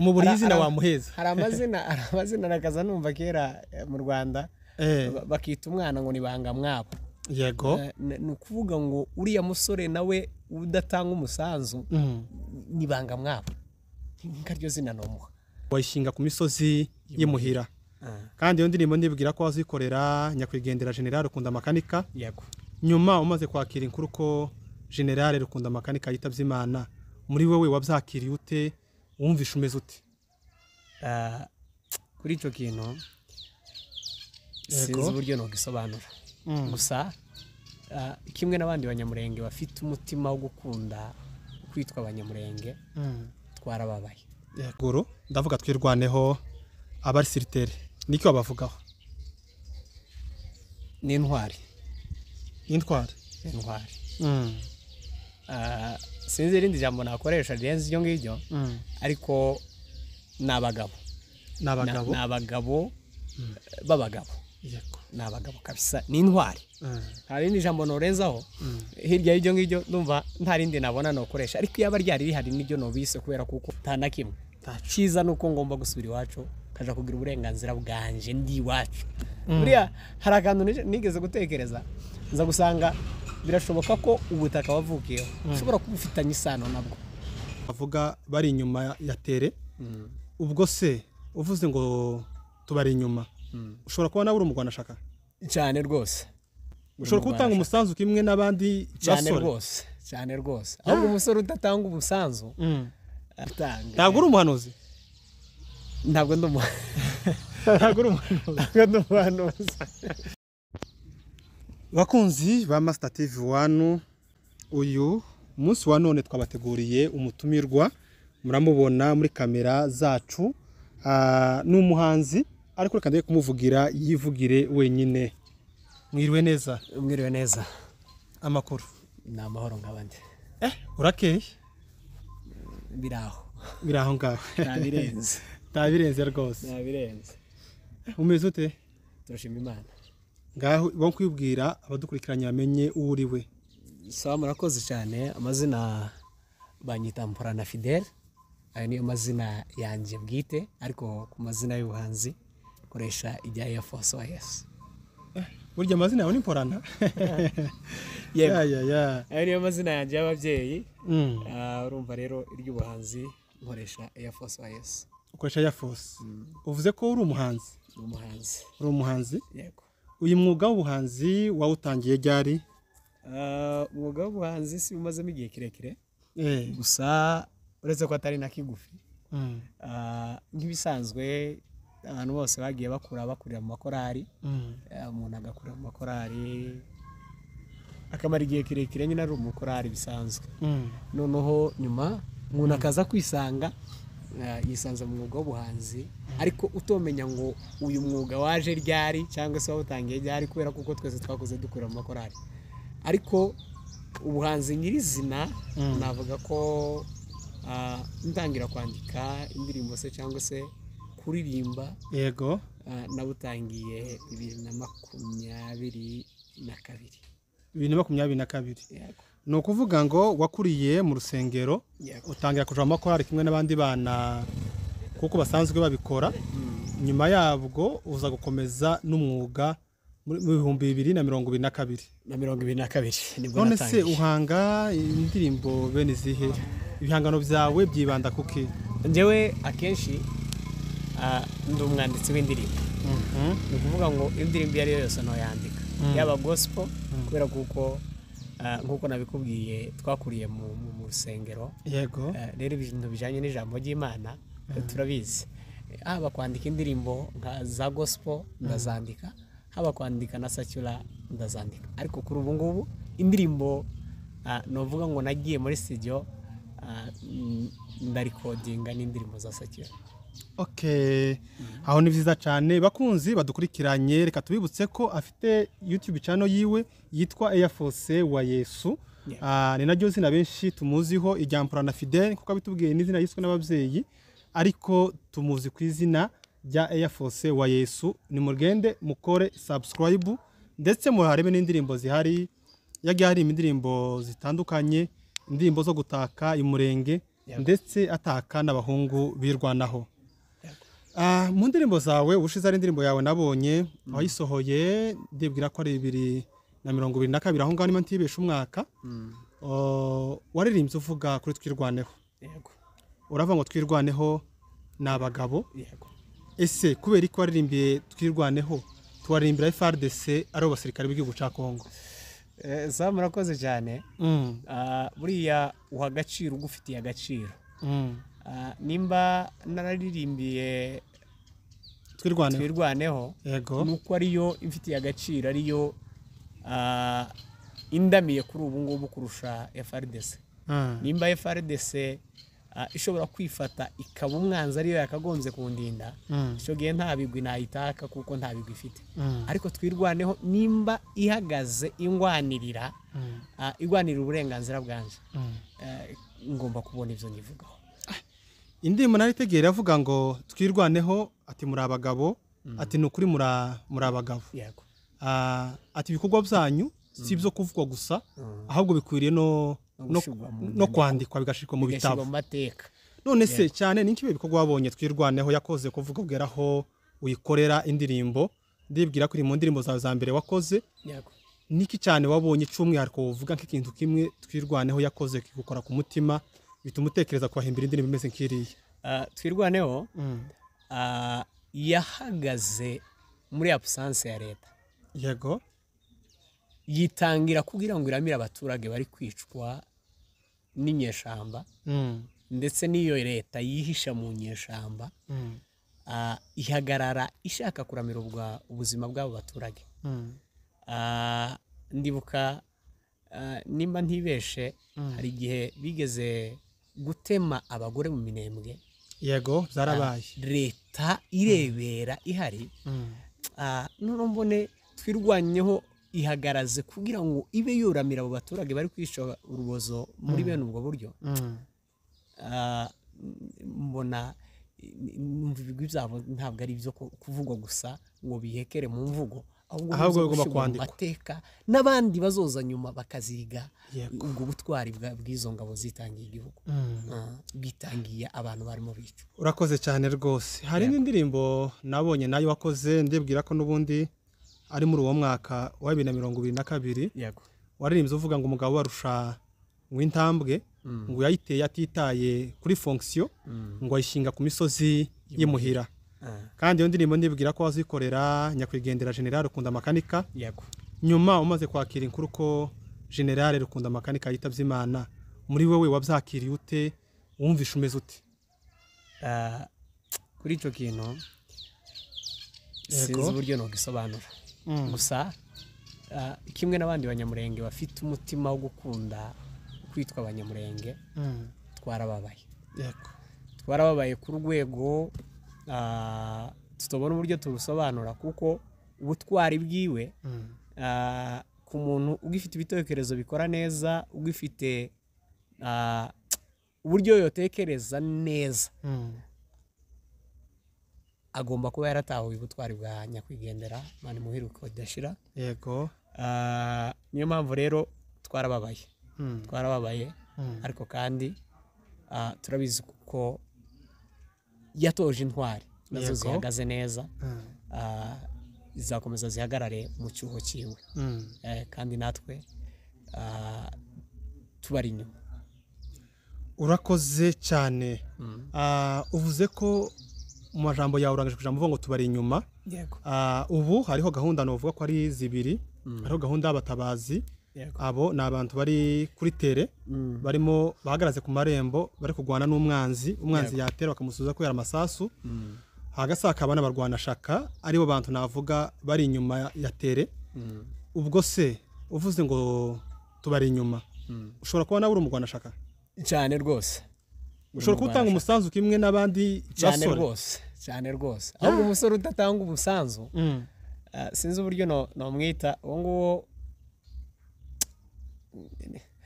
umuburi izina wamuheza. Hari amazina nakaza numva kera mu Rwanda bakita umwana ngo nibanga mwabo. Yego. Nukuvuga ngo uriya musore nawe udatanga umusanzu nibanga mwabo. Nkaryo zina nomuha. Wayishinga ku misozi yimuhira. Kandi iyo ndirimbo ndibwira ko wazikorera nyakwigendera General Rukunda Makanika. Yego. Nyuma umaze kwakira inkuru ko General Rukunda Makanika yitavye Imana, muri wewe wabyakiriye ute, wumvisha umeze ute? Kuri ico kintu sinzi uburyo no gisobanura. Gusa kimwe n'abandi banyamurenge bafite umutima wo gukunda kwitwa abanyamurenge twarababaye. Yego, ndavuga twirwaneho abari siritere. Niki wabavugaho? Ni intwari. Intwari. Sinzi irindi jambo nakoresha rirenze iryo ngiryo, ariko nabagabo babagabo. Yego. Nabagabo kabisa, ni intwari. Hari indi jambo norenzaho hirya y'iryo ngiryo ndumva nta rindi nabona nokoresha, ariko yaba ryari rihari nibyo nobise kubera kuko tanakimwe ciza nuko ngomba gusubira iwacu kaja kugira uburenganzira bwanje ndi iwacu. Buriya hari akantu nigeze gutekereza, nza gusanga birashoboka ko ubutaka wavukiyeho ushobora kubufitanya isano nabwo. Bavuga bari inyuma ya tere. Ubwo se uvuze ngo tubari inyuma, ushobora kuba nawe uri mu Rwanda shaka cyane rwose. Ushobora gutanga umusanzu kimwe n'abandi basore cyane rwose. Ahubwo umusore udatanga umusanzu atanga. Ntabwo uri umuhanuzi? Ntabwo ndi umuhanuzi. Bakunzi ba Master TV 1, uyu munsi wa none twabateguriye umutumirwa, muramubona muri kamera zacu. N'umuhanzi ariko reka ndiye kumuvugira yivugire wenyine. Mwiriwe neza? Mwiriwe neza. Amakuru? Ni amahoro nk'abandi. Urakeye? Biraho ngaho. Nabirenze rwose. Nabirenze. Umeze ute? Turashima Imana. Ngaho bo kwibwira abadukurikiranye bamenye uri we. Sawa, murakoze cyane. Amazina banyita Mporana Fidel. Ayo niyo mazina yanjye bwite, ariko ku mazina y'ubuhanzi koresha ijya Air Force OS. Burya amazina yawe ni Mporana? Ayo niyo mazina yanjye y'ababyeyi. Urumva rero iry'ubuhanzi nkoresha Air Force OS. Ukoresha Air Force. Uvuze ko uri umuhanzi? Uri umuhanzi? Yego. Uyu mwuga w'ubuhanzi wawutangiye ryari? Umwuga w'ubuhanzi si umazemo igihe kirekire. Gusa uretse ko atari na kigufi. Nk'ibisanzwe abantu bose bagiye bakurira mu makorari. Umuntu agakurira mu makorari akamara igihe kirekire nyine ari umukorari bisanzwe. Noneho nyuma umuntu akaza kwisanga yisanze mu mwuga w'ubuhanzi, ariko utomenya ngo uyu mwuga waje ryari cyangwa se wawutangiye ryari, kubera kuko twese twakoze dukurira mu makorari. Ariko ubuhanzi nyirizina navuga ko ntangira kwandika indirimbo se cyangwa se kuririmba. Yego. Nabutangiye 2022. 2022. Yego. No kuvuga ngo wakuriye mu rusengero, utangira kuja mu makorari kimwe n'abandi bana kuko basanzwe babikora. Nyuma yabwo uza gukomeza n'umwuga mu 2022. 2022 nibwo none se uhanga indirimbo bene zihe? Ibihangano byawe byibanda kuki? Njyewe akenshi ndi umwanditsi w'indirimbo. Ni ukuvuga ngo indirimbo yari yose no yandika, yaba gospel, kubera kuko nkuko nabikubwiye twakuriye mu rusengero. Yego. Rero ibintu bijanye n'ijambo ry'Imana turabizi. Haba kwandika indirimbo nka za gospel ndazandika, haba kwandika na secular ndazandika. Ariko kuri ubu ngubu indirimbo novuga ngo nagiye muri studio ndarecordinga n'indirimbo za secular. Okay. Aho ni vyiza cyane. Bakunzi badukurikiranye, reka tubibutse ko afite YouTube channel yiwe yitwa Air Force wa Yesu. Ni naryo zina benshi tumuziho, irya Mporana Fidel kuko abitubwiye n'izina yiswe n'abavyeyi, ariko tumuzi ku izina rya Air Force wa Yesu. Ni mugende mukore subscribe ndetse muharebe n'indirimbo zihari. Yagiye hari indirimbo zitandukanye, indirimbo zo gutaka imurenge ndetse ataka n'abahungu birwanaho. Mu ndirimbo zawe ushize ari indirimbo yawe nabonye wayisohoye ndibwira ko ari 2022 aho ngaho niba ntibesha umwaka. Waririmbye uvuga kuri twirwaneho. Uravuga ngo twirwaneho n'abagabo. Ese kubera ko waririmbiye twirwaneho tuwaririmbira FARDC ari abasirikare b'igihugu ca Kongo? Murakoze cyane. Buriya uha agaciro ugufitiye agaciro. Nimba nararirimbiye twirwaneho nuko ariyo imfitiye agaciro, ariyo indamiye kuri ubu ngubu kurusha FARDC. Nimba FARDC ishobora kwifata ikaba umwanzi ariyo yakagonze kundinda, icyo gihe nta bigwi nayitaka kuko nta bigwi ifite. Ariko twirwaneho nimba ihagaze ingwanirira uburenganzira bwanje, ngomba kubona ivyo nyivugaho. Indirimbo naritegera avuga ngo twirwaneho ati muri abagabo, ati nukuri muri abagabo. Ati ibikorwa byanyu si byo kuvugwa gusa, ahubwo bikwiriye no kwandikwa bigashikwa mu bitabo. None se cyane ninki bikorwa wabonye twirwaneho yakoze kuvuga bweraho uyikorera indirimbo, ndibwira kuri mu ndirimbo zawe za mbere wakoze. Niki cyane wabonye cy'umwihariko uvuga nk'ikintu kimwe twirwaneho yakoze kigukora ku mutima bituma utekereza kwahimbira indirimbo imeze nk'iriya? Twirwaneho yahagaze muri absence ya leta. Yitangira kugira ngo iramire abaturage bari kwicwa n'inyeshamba, ndetse n'iyo leta yihisha mu nyeshamba, ihagarara ishaka kuramira ubuzima bw'abo baturage. Ndibuka nimba ntibeshe hari igihe bigeze gutema abagore mu Minembwe. Zarabaye. Leta irebera ihari. None mbone twirwanyeho ihagaraze kugira ngo ibe yoramira abo baturage bari kwisha urubozo muri bene ubwo buryo. Mbona ibigwi byabo ntabwo ari byo kuvugwa gusa ngo bihekere mu mvugo, ahubwo bigomba kwandikwa mateka n'abandi bazoza nyuma bakaziga ubwo butwari bw'izo ngabo zitangiye igihugu, bitangiye abantu barimo bicu. Urakoze cyane rwose. Hari n'indirimbo nabonye nayo wakoze, ndibwira ko nubundi ari muri uwo mwaka wa 2022 waririmbye uvuga ngo umugabo warusha w'intambwe ngo yayiteye atitaye kuri fonction ngo ayishinga ku misozi y'imuhira. Kandi iyo ndirimbo ndibwira ko wazikorera nyakwigendera General Rukunda Makanika. Nyuma umaze kwakira inkuru ko General Rukunda Makanika yitavye Imana, muri wewe wabyakiriye ute, wumvisha umeze ute? Kuri ico kintu sinzi uburyo no gisobanura. Gusa kimwe n'abandi banyamurenge bafite umutima wo gukunda kwitwa abanyamurenge, twarababaye. Twarababaye ku rwego tutobona uburyo tubusobanura, kuko ubutwari bwiwe ku muntu ugifite ibitekerezo bikora neza, ugifite uburyo yotekereza neza, agomba kuba yaratahuye ubutwari bwa nyakwigendera Mani Muhiruko Dashira. Niyo mpamvu rero twarababaye. Ariko kandi turabizi kuko yatoje intwari nazo zihagaze neza, zizakomeza zihagarare mu cyuho cyiwe, kandi natwe tubari inyuma. Urakoze cyane. Uvuze ko mu majambo yawe urangije kujambo uvuga ngo tubari inyuma. Ubu hariho gahunda no uvuga ko ari zibiri. Hariho gahunda y'abatabazi. Abo ni abantu bari kuri tere, barimo bahagaraze ku marembo bari kugwana n'umwanzi. Umwanzi yatera bakamusubiza ko yari amasasu. Hagasaka abana barwana shaka aribo bantu navuga bari inyuma ya tere. Ubwo se uvuze ngo tubari inyuma, ushobora kuba nawe uri umugwana shaka cyane rwose? Ushobora gutanga umusanzu kimwe n'abandi basore? Cyane rwose. Ahubwo umusore udatanga umusanzu sinzi uburyo no mwita uwo nguwo.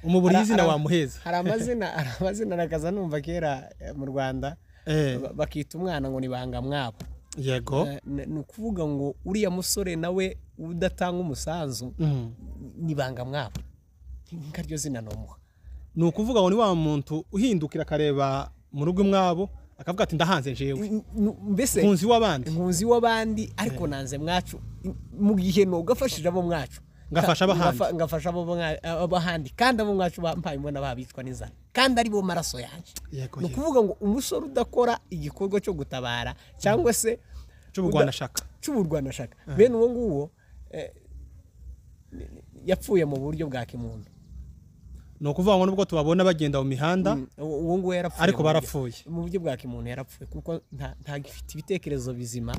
Umuburi izina wamuheza. Hari amazina nakaza numva kera mu Rwanda bakita umwana ngo nibanga mwabo. Ni ukuvuga ngo uriya musore nawe udatanga umusanzu nibanga mwabo, nkaryo zina nomuha. ni ukuvuga ngo ni wa muntu uhindukira akareba mu rugo mwabo akavuga ati ndahanze jewe mbese nkunzi w'abandi ariko nanze mwacu mu gihe no gafashije abo mwacu ngafasha abahandi kandi abo mwacu bampaye mbona babicwa n'inzara kandi ari bo maraso yanje no kuvuga ngo umusore udakora igikorwa cyo gutabara cyangwa se cy'uburwanashaka bene uwo nguwo yapfuye mu buryo bwa kimuntu. No kuvuga ngo nubwo tubabona bagenda mu mihanda uwo nguwo yarapfuye ariko barapfuye mu buryo bwa kimuntu yarapfuye kuko nta gifite ibitekerezo bizima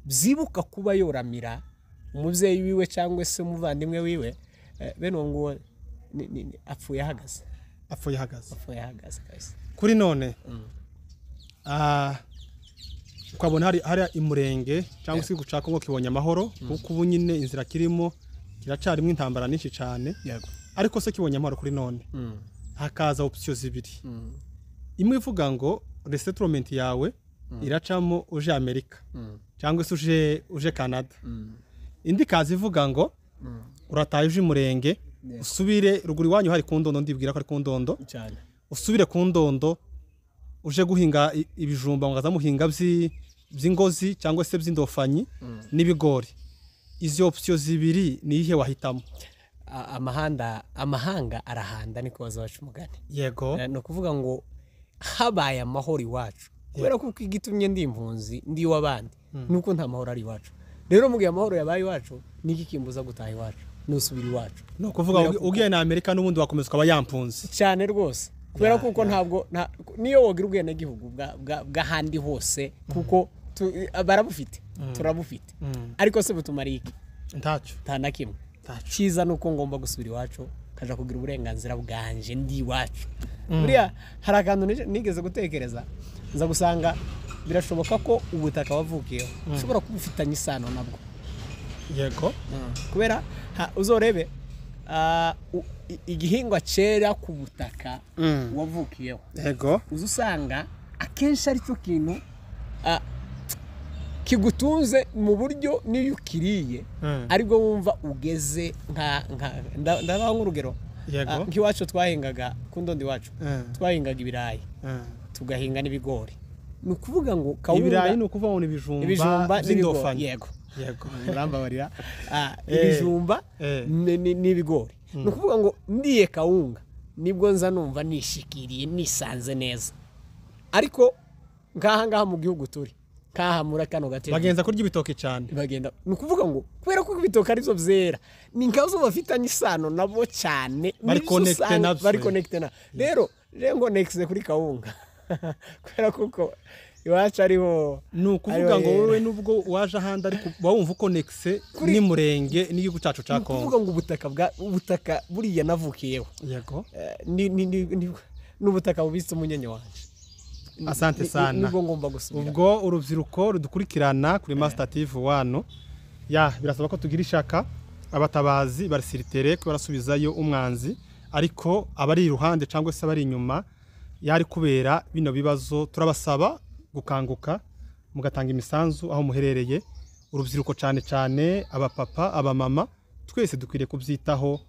byibuka kuba yoramira umubyeyi wiwe cyangwa se umuvandimwe wiwe bene uwo nguwo apfuye ahagaze kuri none ukabona hari imurenge cyangwa se gucaka ngo kibonye amahoro kuko ubu nyine inzira kirimo kiracarimo intambara nyinshi cyane ariko se kibonye amahoro kuri none hakaza option zibiri imwe ivuga ngo resettlement yawe iracamo uje Amerika cyangwa se uje Canada indi kazi ivuga ngo urataye uje imurenge usubire ruguru wanyu hari kundondo ndibwira ko ari kundondo cyane usubire kundondo uje guhinga ibijumba ngo azamuhinga by'ingozi cyangwa se by'indofanyi n'ibigori izo option zibiri ni ihe wahitamo amahanga arahanda niko bazabaca umugani yego no kuvuga ngo habaye amahoro iwacu kubera ko igitumye ndi impunzi ndi w'abandi nuko nta mahoro ari iwacu rero mugiye amahoro yabaye iwacu niki kimbuza gutaha iwacu nusubira iwacu no kuvuga ugiye na Amerika n'ubundi wakomeza ukaba yampunzi cyane rwose kubera kuko ntabwo niyo wogira ubwene gihugu bw'ahandi hose kuko barabufite turabufite ariko se butumariye iki ntacyo nta na kimwe cyiza nuko ngomba gusubira iwacu kaja kugira uburenganzira bwanje ndi iwacu buriya hari akantu nigeze gutekereza nza gusanga birashoboka ko ubutaka wavukiyeho ushobora kubufitanya isano nabwo yego kubera uzorebe igihingwa cera ku butaka wavukiyeho yego uzusanga akenshi ari cyo kintu kigutunze mu buryo niyo ukiriye aribwo wumva ugeze ndabaho nk'urugero nk'iwacu twahingaga ku ndondi wacu twahingaga ibirayi tugahinga n'ibigori ni ukuvuga ngo ibirayi ni ukuvuga ngo ibijumba n'ibigori yego murambabarira ibijumba n'ibigori ni ukuvuga ngo ndiye kawunga nibwo nza numva nishikiriye nisanze neza ariko ngaha mu gihugu turi kahamura kano gatete bagenza kurya ibitoke cyane bagenda ni ukuvuga ngo kubera ko ibitoke ari byo byera ni nkazo bafitanye isano nabo cyane bari connected na rero ngo next kuri kawunga kubera kuko iwacu ariho ni ukuvuga ngo wowe nubwo waje ahandi ariko wumva uko next ni murenge n'igihugu cyacu cya Kongo kuvuga ngo ubutaka buriya navukiyeho yego n'ubutaka bubitse umunyenye wanje. Asante sana. Ubwo urubyiruko rudukurikirana kuri Master TV 1 birasaba ko tugira ishaka abatabazi barisiritere ko barasubizayo umwanzi ariko abari iruhande cyangwa se abari inyuma yari kubera bino bibazo turabasaba gukanguka mugatanga imisanzu aho muherereye urubyiruko cyane abapapa abamama twese dukwiriye kubyitaho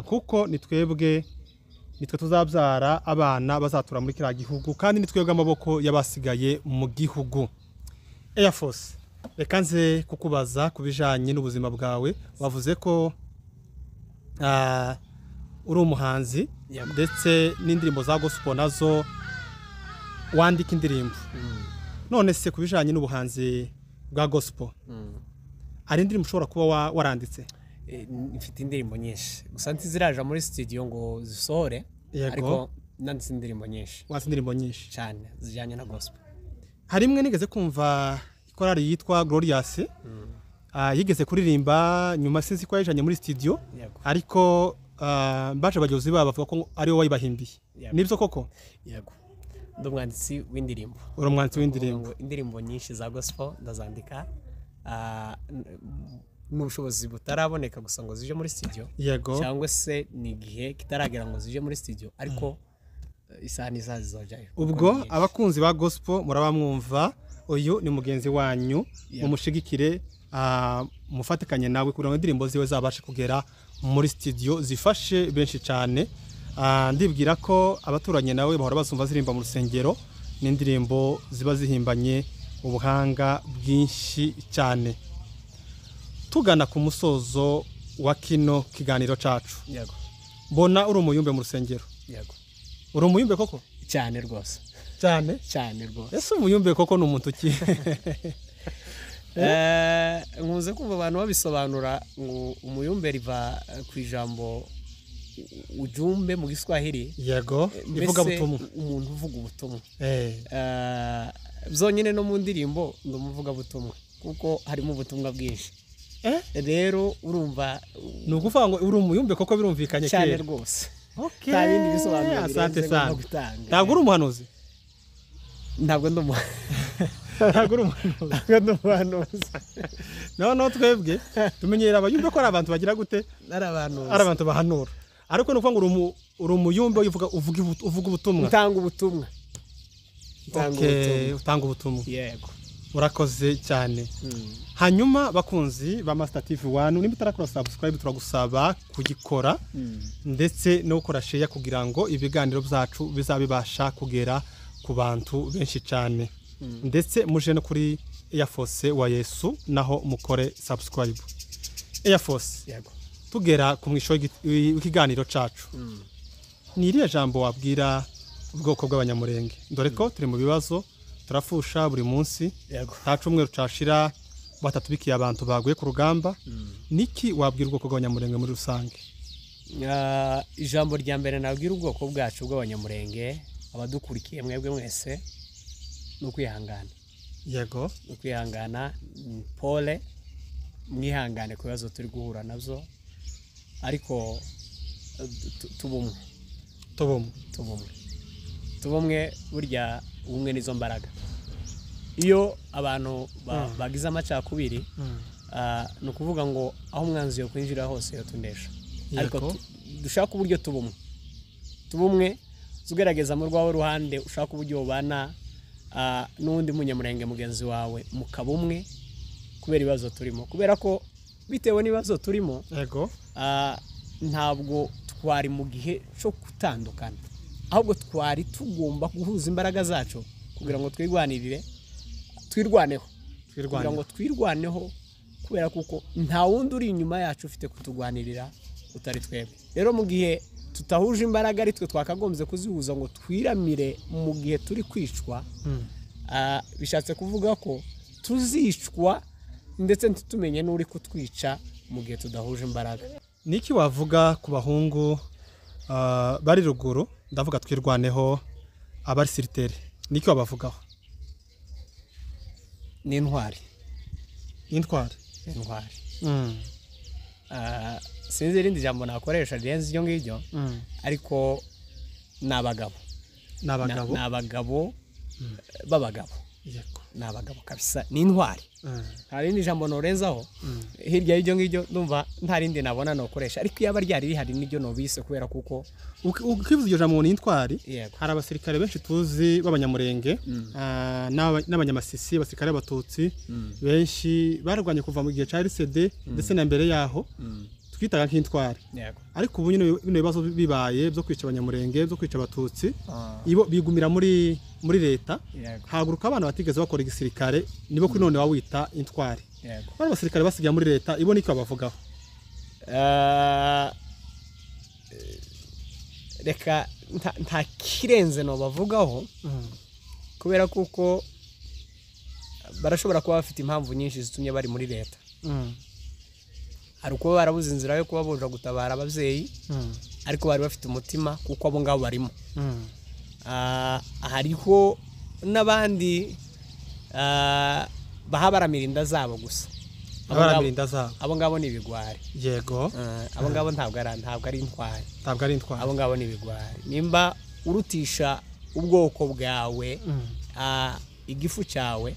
kuko nitwe tuzabyara abana bazatura muri kiriya gihugu kandi nitwebwe amaboko y'abasigaye mu gihugu. Air Force reka nze kukubaza kubijanye n'ubuzima bwawe wavuze ko uri umuhanzi ndetse n'indirimbo za gospel nazo wandika indirimbo none se kubijanye n'ubuhanzi bwa gospel ari indirimbo ushobora kuba waranditse? Mfite indirimbo nyinshi gusa ntiziraje muri studio ngo zisohore ariko nanditse indirimbo nyinshi. Wanditse indirimbo nyinshi cyane zijyanye na gospel. Hari imwe nigeze kumva ikorari yitwa Glorious yigeze kuririmba nyuma sinzi ko yajanye muri studio ariko baje bajozi bavuga ko ari wowe wayibahimbiye nibyo koko? Yego ndumwanditsi w'indirimbo. Uri umwanditsi w'indirimbo? Indirimbo nyinshi za gospel ndazandika n'ubushobozi butaraboneka gusa ngo zije muri studio cyangwa se ni gihe kitaragera ngo zije muri studio ariko isaha n'isaha zizojayo. Ubwo abakunzi ba gospel murabamwumva uyu ni mugenzi wanyu mumushigikire mufatikanye nawe kugira ngo indirimbo ziwe zabashe kugera muri studio zifashe benshi cyane ndibwira ko abaturanye nawe bahora basumva zirimba mu rusengero n'indirimbo ziba zihimbanye ubuhanga bwinshi cyane. Tugana ku musozo wa kino kiganiro cacu. Yego. Mbona uri umuyumbe mu rusengero. Yego. Uri umuyumbe koko? Cyane rwose. Cyane rwose. Ese umuyumbe koko ni umuntu ki? Nkunze kumva abantu babisobanura ngo umuyumbe riva ku ijambo ujumbe mu Giswahili. Yego. Ivuga butumwa. Umuntu uvuga ubutumwa. Byonyine no mu ndirimbo ndumuvuga butumwa kuko harimo ubutumwa bwinshi. Rero urumva ni ukuvuga ngo uri umuyumbe koko birumvikanye cyane rwose. Okay. Nta bindi bisobanuro asante sana. gutanga. Ntabwo uri umuhanuzi? Ntabwo uri umuhanuzi. No twebwe tumenyera abayumbe ko ari abantu bagira gute? Ari abantu bahanura. Ariko no kuvuga ngo uri umuyumbe uvuga ubutumwa. Utanga ubutumwa. Yego. Urakoze cyane. Hanyuma bakunzi ba Master TV 1 nimba utarakora subscribe turagusaba kugikora ndetse no gukora share kugira ngo ibiganiro byacu bizabibasha kugera ku bantu benshi cyane. Ndetse muje no kuri Air Force wa Yesu naho mukore subscribe. Air Force. Yego. Tugera ku mwisho w'ikiganiro cacu. Ni iriya jambo wabwira ubwoko bw'abanyamurenge? Dore ko turi mu bibazo turafusha buri munsi. Yego. Tacumweru cashira batatubikiye abantu baguye ku rugamba. Niki wabwira ubwoko bw'abanyamurenge muri rusange? Ijambo rya mbere nabwira ubwoko bwacu bw'abanyamurenge abadukurikiye mwebwe mwese no kwihangana. Yego. No kwihangana, pole mwihangane ku bibazo turi guhura nabyo ariko tubumwe burya ubumwe nizo mbaraga. Iyo abantu bagize amacakubiri no kuvuga ngo aho umwanzi yo kwinjira hose yo tundesha. Ariko dushaka uburyo tubumwe zugerageza mu rwawe ruhande ushaka uburyo ubana n'undi munyamurenge mugenzi wawe mukabumwe kubera ibibazo turimo. Kubera ko bitewe n'ibibazo turimo. Yego. Ntabwo twari mu gihe cyo gutandukana. Ahubwo twari tugomba guhuza imbaraga zacu kugira ngo twirwaneho kubera kuko nta wundi uri inyuma yacu ufite kutugwanirira utari twebwe. Rero mu gihe tutahuje imbaraga ari twe twakagombye kuzihuza ngo twiramire mu gihe turi kwicwa, bishatse kuvuga ko tuzicwa ndetse ntitumenye n'uri kutwica mu gihe tudahuje imbaraga. Niki wavuga ku bahungu bari ruguru ndavuga twirwaneho abari siritere? Niki wabavugaho? Ni intwari. Sinzi irindi jambo nakoresha rirenze iryo ngiryo ariko nabagabo b'abagabo. Yego. Nabagabo kabisa ni intwari. Nta rindi jambo norenzaho hirya y'iryo ngiryo ndumva nta rindi nabona nokoresha ariko yaba ryari rihari niryo nobise kubera kuko ukivuze iryo jambo ni intwari. Hari abasirikare benshi tuzi b'abanyamurenge n'abanyamasisi abasirikare b'abatutsi benshi barwanye kuva mu gihe ca RCD ndetse na mbere yaho twitaga nk'intwari. Ariko ubu nyine bino bibazo bibaye byo kwica abanyamurenge byo kwica abatutsi ibo bigumira muri leta. Haguruka abana batigeze bakora igisirikare nibo kuri none wawita intwari. Bari abasirikare basigaye muri leta ibo niko bavugaho. Reka nta kirenze no bavugaho kubera kuko barashobora kuba bafite impamvu nyinshi zitumye bari muri leta. Hari uko barabuze inzira yo kuba boja gutabara abavyeyi ariko bari bafite umutima kuko abo ngabo barimo. Hariho n'abandi bahabaramira inda zabo gusa. Abo ngabo ni ibigwari. Yego. Abo ngabo ntabwo ari intwari. Abo ngabo ni ibigwari. Nimba urutisha ubwoko bwawe igifu cyawe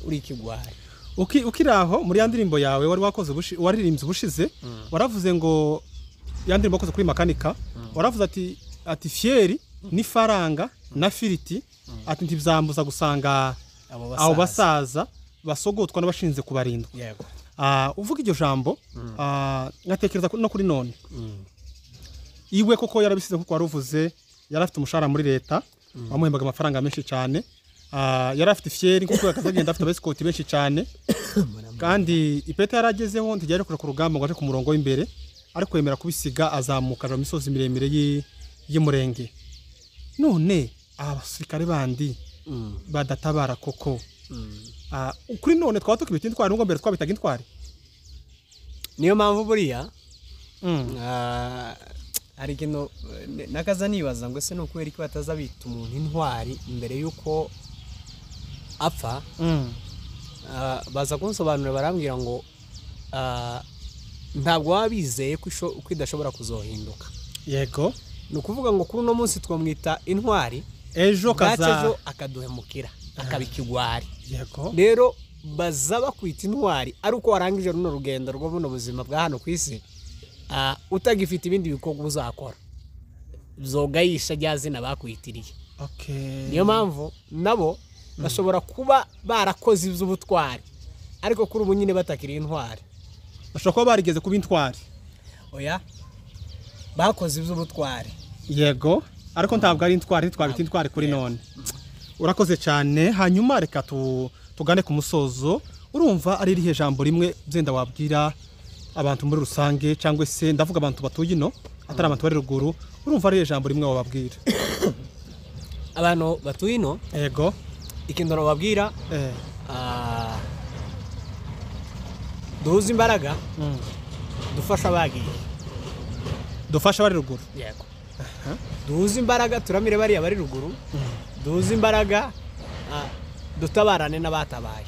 uri ikigwari. Ukiraho muri ya ndirimbo yawe wari wakoze waririmbye ubushize waravuze ngo ya ndirimbo wakoze kuri makanika waravuze ati fieri ni faranga na firiti ati ntibyambuza gusanga abo basaza basogotwa n'abashinze kubarinda. Yego. Uvuga iryo jambo ngatekereza no kuri none iwe koko yarabisize kuko waruvuze yarafite umushahara muri leta bamuhembaga amafaranga menshi cyane yarafite fieri kuko yakazagenda afite abesikoti benshi cyane kandi ipeta yaragezeho ntigere kure ku rugamba ngo aje ku murongo w'imbere ariko yemera kubisiga azamuka mu misozi miremire y'umurenge none abasirikare bandi badatabara koko kuri none twaba tukibita intwari nubwo mbere twabitaga intwari niyo mpamvu buriya hari ikintu nakaza nibaza ngo ese n'ukubera ko bataza bita umuntu intwari imbere y'uko apfa baza kunsobanurira barambwira ngo ntabwo baba bizeye ko idashobora kuzohinduka yego ni ukuvuga ngo kuri uno munsi twamwita intwari ejo akaduhemukira akabikigwari yego rero baza bakwita intwari ari uko warangije runo rugendo rwo buno buzima bwa hano ku isi utagifite ibindi bikorwa uzakora zogayisha rya zina bakwitiriye niyo mpamvu nabo bashobora kuba barakoze iby'ubutwari ariko kuri ubu nyine batakiri intwari bashobora kuba barigeze kuba intwari oya bakoze iby'ubutwari yego ariko ntabwo ari intwari twabita intwari kuri none urakoze cyane hanyuma reka tugane ku musozo urumva ari irihe jambo rimwe byenda wabwira abantu muri rusange cyangwa se ndavuga abantu batuye ino atari abantu bari ruguru urumva ari ijambo rimwe wababwira abantu batuye ino yego ikintu bababwira duhuze imbaraga dufasha abagiye dufasha bari ruguru yego duhuze imbaraga turamire bariya bari ruguru duhuze imbaraga dutabarane n'abatabaye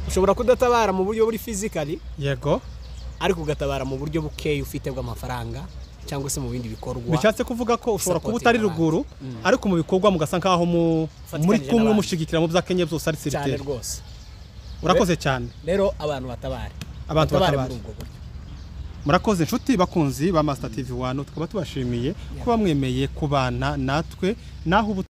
ushobora kudatabara mu buryo buri physically yego ariko ugatabara mu buryo bukeye ufite bw'amafaranga cyangwa se mu bindi bikorwa bishatse kuvuga ko ushobora kuba utari ruguru ariko mu bikorwa mugasa nkaho muri kumwe mushigikira mu byakenye byose ari cyane rwose urakoze cyane rero abantu batabare muri ubwo buryo murakoze inshuti bakunzi ba Master TV 1 tukaba tubashimiye kuba mwemeye kubana natwe naho